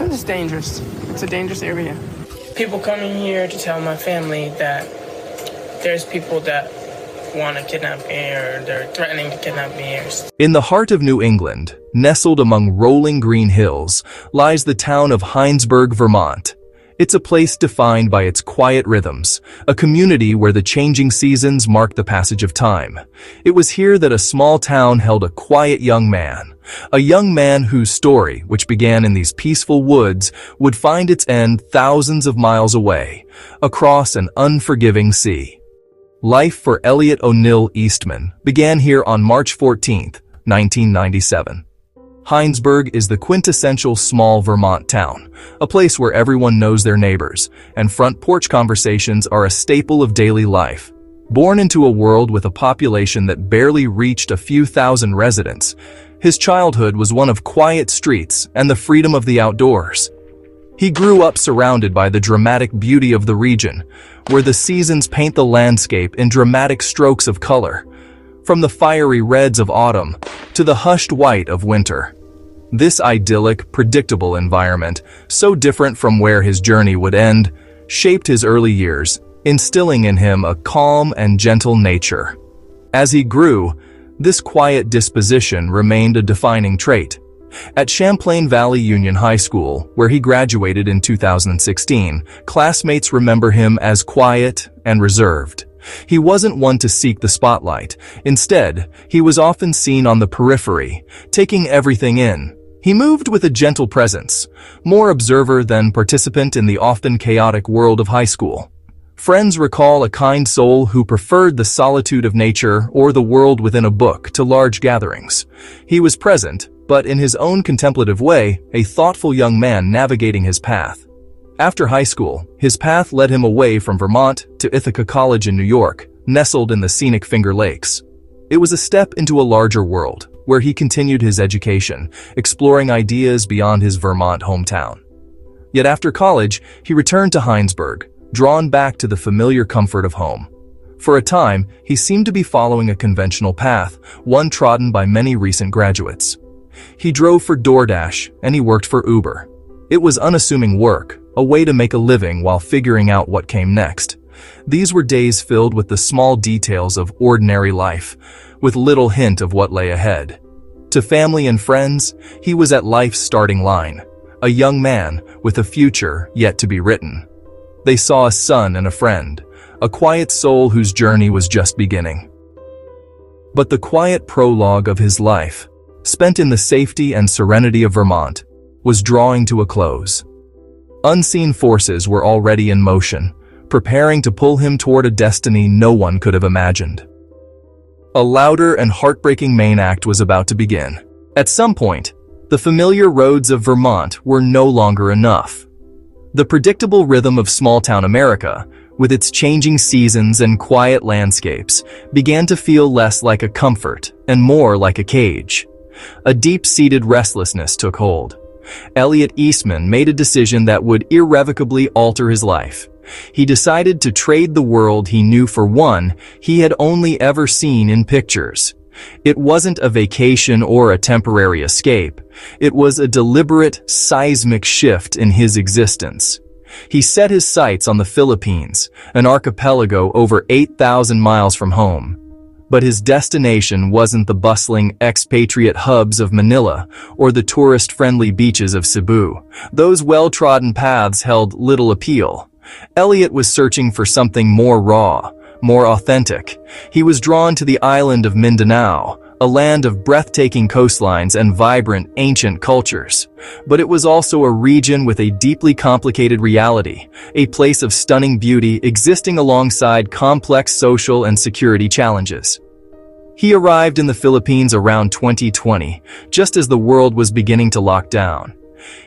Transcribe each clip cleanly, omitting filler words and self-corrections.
It's dangerous. It's a dangerous area. People coming here to tell my family that there's people that want to kidnap me or they're threatening to kidnap me. In the heart of New England, nestled among rolling green hills, lies the town of Hinesburg, Vermont. It's a place defined by its quiet rhythms, a community where the changing seasons mark the passage of time. It was here that a small town held a quiet young man, whose story, which began in these peaceful woods, would find its end thousands of miles away, across an unforgiving sea. Life for Elliot O'Neill Eastman began here on March 14, 1997. Hinesburg is the quintessential small Vermont town, a place where everyone knows their neighbors, and front porch conversations are a staple of daily life. Born into a world with a population that barely reached a few thousand residents, his childhood was one of quiet streets and the freedom of the outdoors. He grew up surrounded by the dramatic beauty of the region, where the seasons paint the landscape in dramatic strokes of color, from the fiery reds of autumn to the hushed white of winter. This idyllic, predictable environment, so different from where his journey would end, shaped his early years, instilling in him a calm and gentle nature. As he grew, this quiet disposition remained a defining trait. At Champlain Valley Union High School, where he graduated in 2016, classmates remember him as quiet and reserved. He wasn't one to seek the spotlight. Instead, he was often seen on the periphery, taking everything in. He moved with a gentle presence, more observer than participant in the often chaotic world of high school. Friends recall a kind soul who preferred the solitude of nature or the world within a book to large gatherings. He was present, but in his own contemplative way, a thoughtful young man navigating his path. After high school, his path led him away from Vermont to Ithaca College in New York, nestled in the scenic Finger Lakes. It was a step into a larger world, where he continued his education, exploring ideas beyond his Vermont hometown. Yet after college, he returned to Hinesburg, drawn back to the familiar comfort of home. For a time, he seemed to be following a conventional path, one trodden by many recent graduates. He drove for DoorDash, and he worked for Uber. It was unassuming work, a way to make a living while figuring out what came next. These were days filled with the small details of ordinary life, with little hint of what lay ahead. To family and friends, he was at life's starting line, a young man with a future yet to be written. They saw a son and a friend, a quiet soul whose journey was just beginning. But the quiet prologue of his life, spent in the safety and serenity of Vermont, was drawing to a close. Unseen forces were already in motion, preparing to pull him toward a destiny no one could have imagined. A louder and heartbreaking main act was about to begin. At some point, the familiar roads of Vermont were no longer enough. The predictable rhythm of small-town America, with its changing seasons and quiet landscapes, began to feel less like a comfort and more like a cage. A deep-seated restlessness took hold. Elliot Eastman made a decision that would irrevocably alter his life. He decided to trade the world he knew for one he had only ever seen in pictures. It wasn't a vacation or a temporary escape. It was a deliberate, seismic shift in his existence. He set his sights on the Philippines, an archipelago over 8,000 miles from home. But his destination wasn't the bustling expatriate hubs of Manila or the tourist-friendly beaches of Cebu. Those well-trodden paths held little appeal. Elliot was searching for something more raw, more authentic. He was drawn to the island of Mindanao, a land of breathtaking coastlines and vibrant, ancient cultures. But it was also a region with a deeply complicated reality, a place of stunning beauty existing alongside complex social and security challenges. He arrived in the Philippines around 2020, just as the world was beginning to lock down.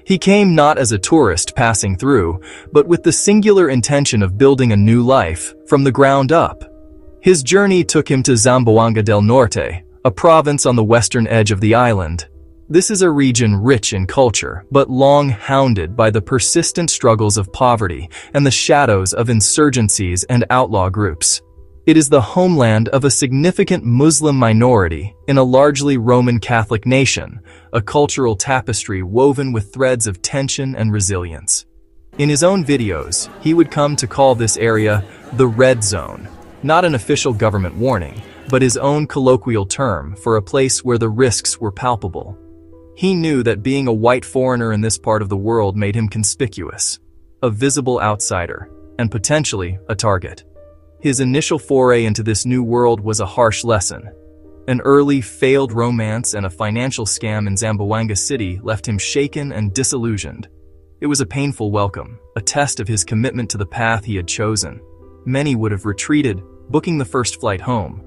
He came not as a tourist passing through, but with the singular intention of building a new life from the ground up. His journey took him to Zamboanga del Norte, a province on the western edge of the island. This is a region rich in culture, but long hounded by the persistent struggles of poverty and the shadows of insurgencies and outlaw groups. It is the homeland of a significant Muslim minority in a largely Roman Catholic nation, a cultural tapestry woven with threads of tension and resilience. In his own videos, he would come to call this area the Red Zone, not an official government warning, but his own colloquial term for a place where the risks were palpable. He knew that being a white foreigner in this part of the world made him conspicuous, a visible outsider, and potentially a target. His initial foray into this new world was a harsh lesson. An early failed romance and a financial scam in Zamboanga City left him shaken and disillusioned. It was a painful welcome, a test of his commitment to the path he had chosen. Many would have retreated, booking the first flight home.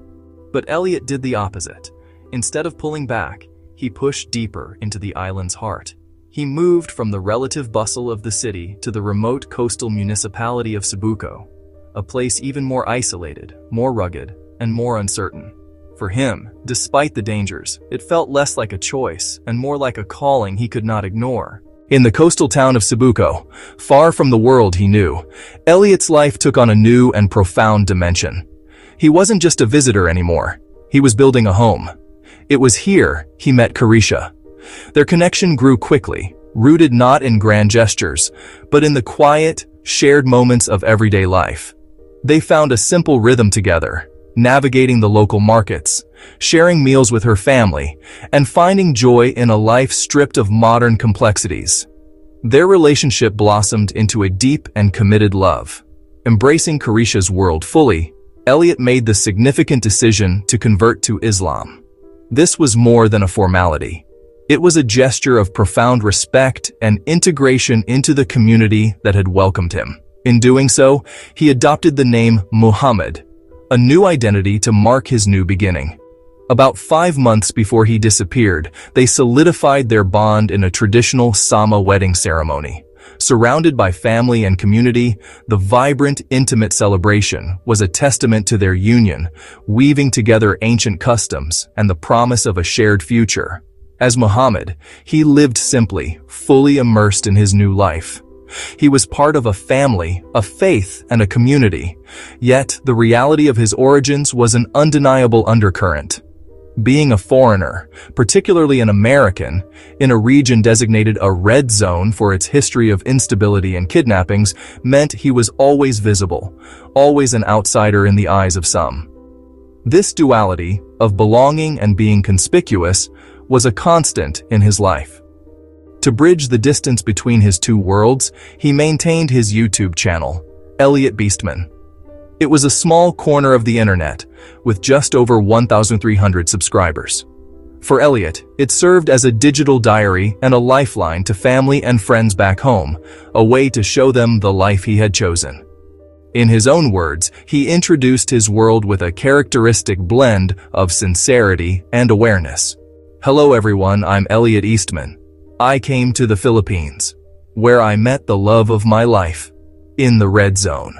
But Elliot did the opposite. Instead of pulling back, he pushed deeper into the island's heart. He moved from the relative bustle of the city to the remote coastal municipality of Sabuco, a place even more isolated, more rugged, and more uncertain. For him, despite the dangers, it felt less like a choice and more like a calling he could not ignore. In the coastal town of Sabuco, far from the world he knew, Elliot's life took on a new and profound dimension. He wasn't just a visitor anymore. He was building a home. It was here he met Carisha. Their connection grew quickly, rooted not in grand gestures, but in the quiet, shared moments of everyday life. They found a simple rhythm together, navigating the local markets, sharing meals with her family, and finding joy in a life stripped of modern complexities. Their relationship blossomed into a deep and committed love. Embracing Carisha's world fully, Elliot made the significant decision to convert to Islam. This was more than a formality. It was a gesture of profound respect and integration into the community that had welcomed him. In doing so, he adopted the name Muhammad, a new identity to mark his new beginning. About 5 months before he disappeared, they solidified their bond in a traditional Sama wedding ceremony. Surrounded by family and community, the vibrant, intimate celebration was a testament to their union, weaving together ancient customs and the promise of a shared future. As Muhammad, he lived simply, fully immersed in his new life. He was part of a family, a faith, and a community. Yet, the reality of his origins was an undeniable undercurrent. Being a foreigner, particularly an American, in a region designated a red zone for its history of instability and kidnappings, meant he was always visible, always an outsider in the eyes of some. This duality, of belonging and being conspicuous, was a constant in his life. To bridge the distance between his two worlds, he maintained his YouTube channel, Elliot Eastman. It was a small corner of the internet, with just over 1,300 subscribers. For Elliot, it served as a digital diary and a lifeline to family and friends back home, a way to show them the life he had chosen. In his own words, he introduced his world with a characteristic blend of sincerity and awareness. Hello everyone, I'm Elliot Eastman. I came to the Philippines, where I met the love of my life, in the red zone.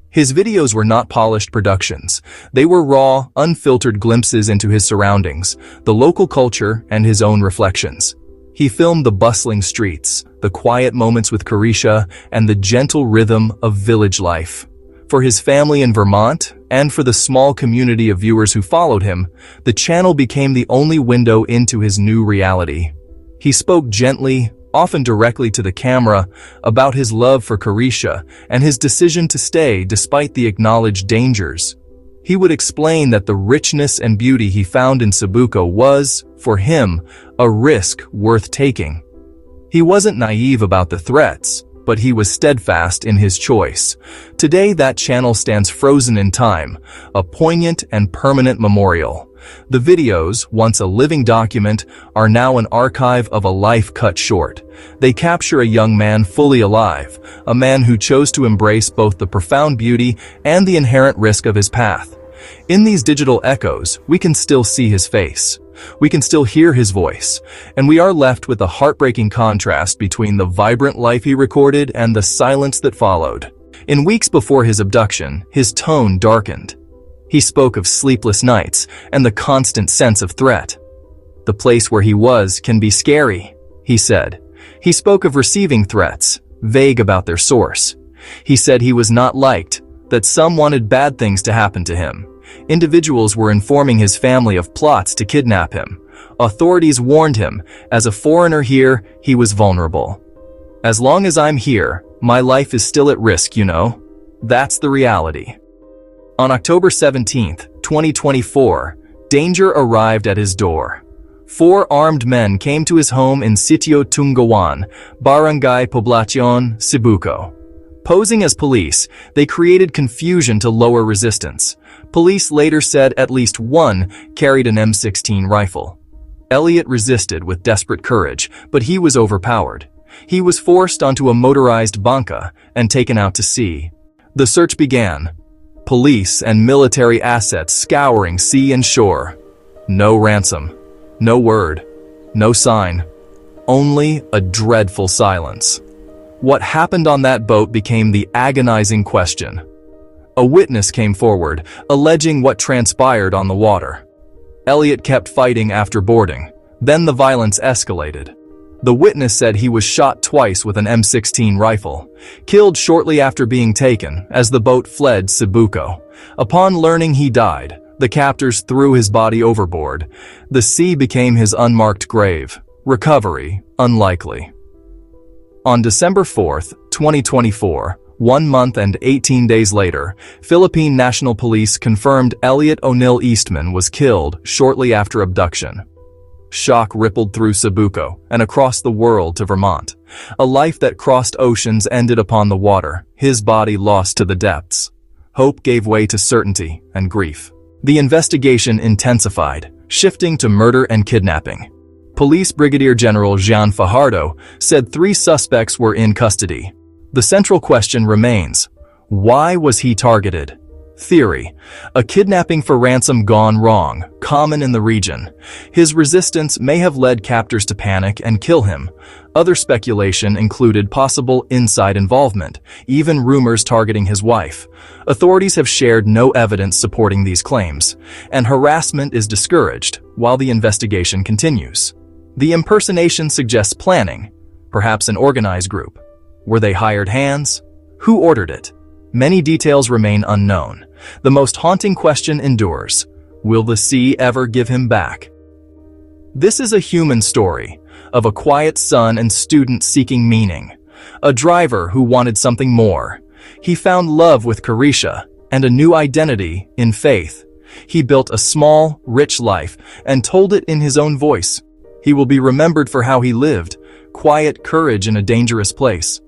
His videos were not polished productions. They were raw, unfiltered glimpses into his surroundings, the local culture, and his own reflections. He filmed the bustling streets, the quiet moments with Carisha, and the gentle rhythm of village life. For his family in Vermont, and for the small community of viewers who followed him, the channel became the only window into his new reality. He spoke gently, often directly to the camera, about his love for Carisha and his decision to stay despite the acknowledged dangers. He would explain that the richness and beauty he found in Sabuco was, for him, a risk worth taking. He wasn't naive about the threats, but he was steadfast in his choice. Today that channel stands frozen in time, a poignant and permanent memorial. The videos, once a living document, are now an archive of a life cut short. They capture a young man fully alive, a man who chose to embrace both the profound beauty and the inherent risk of his path. In these digital echoes, we can still see his face. We can still hear his voice, and we are left with a heartbreaking contrast between the vibrant life he recorded and the silence that followed. In weeks before his abduction, his tone darkened. He spoke of sleepless nights and the constant sense of threat. The place where he was can be scary, he said. He spoke of receiving threats, vague about their source. He said he was not liked, that some wanted bad things to happen to him. Individuals were informing his family of plots to kidnap him. Authorities warned him, as a foreigner here, he was vulnerable. As long as I'm here, my life is still at risk, you know. That's the reality. On October 17, 2024, danger arrived at his door. 4 armed men came to his home in Sitio Tungawan, Barangay Poblacion, Cebuco. Posing as police, they created confusion to lower resistance. Police later said at least one carried an M16 rifle. Elliot resisted with desperate courage, but he was overpowered. He was forced onto a motorized banca and taken out to sea. The search began. Police and military assets scouring sea and shore. No ransom. No word. No sign. Only a dreadful silence. What happened on that boat became the agonizing question. A witness came forward, alleging what transpired on the water. Elliot kept fighting after boarding. Then the violence escalated. The witness said he was shot twice with an M16 rifle, killed shortly after being taken as the boat fled Cebuco. Upon learning he died, the captors threw his body overboard. The sea became his unmarked grave. Recovery, unlikely. On December 4, 2024, 1 month and 18 days later, Philippine National Police confirmed Elliot O'Neill Eastman was killed shortly after abduction. Shock rippled through Cebuco and across the world to Vermont. A life that crossed oceans ended upon the water, his body lost to the depths. Hope gave way to certainty and grief. The investigation intensified, shifting to murder and kidnapping. Police Brigadier General Jean Fajardo said 3 suspects were in custody. The central question remains, why was he targeted? Theory: a kidnapping for ransom gone wrong, common in the region. His resistance may have led captors to panic and kill him. Other speculation included possible inside involvement, even rumors targeting his wife. Authorities have shared no evidence supporting these claims, and harassment is discouraged while the investigation continues. The impersonation suggests planning, perhaps an organized group. Were they hired hands? Who ordered it? Many details remain unknown. The most haunting question endures. Will the sea ever give him back? This is a human story of a quiet son and student seeking meaning. A driver who wanted something more. He found love with Carisha and a new identity in faith. He built a small, rich life and told it in his own voice. He will be remembered for how he lived, quiet courage in a dangerous place.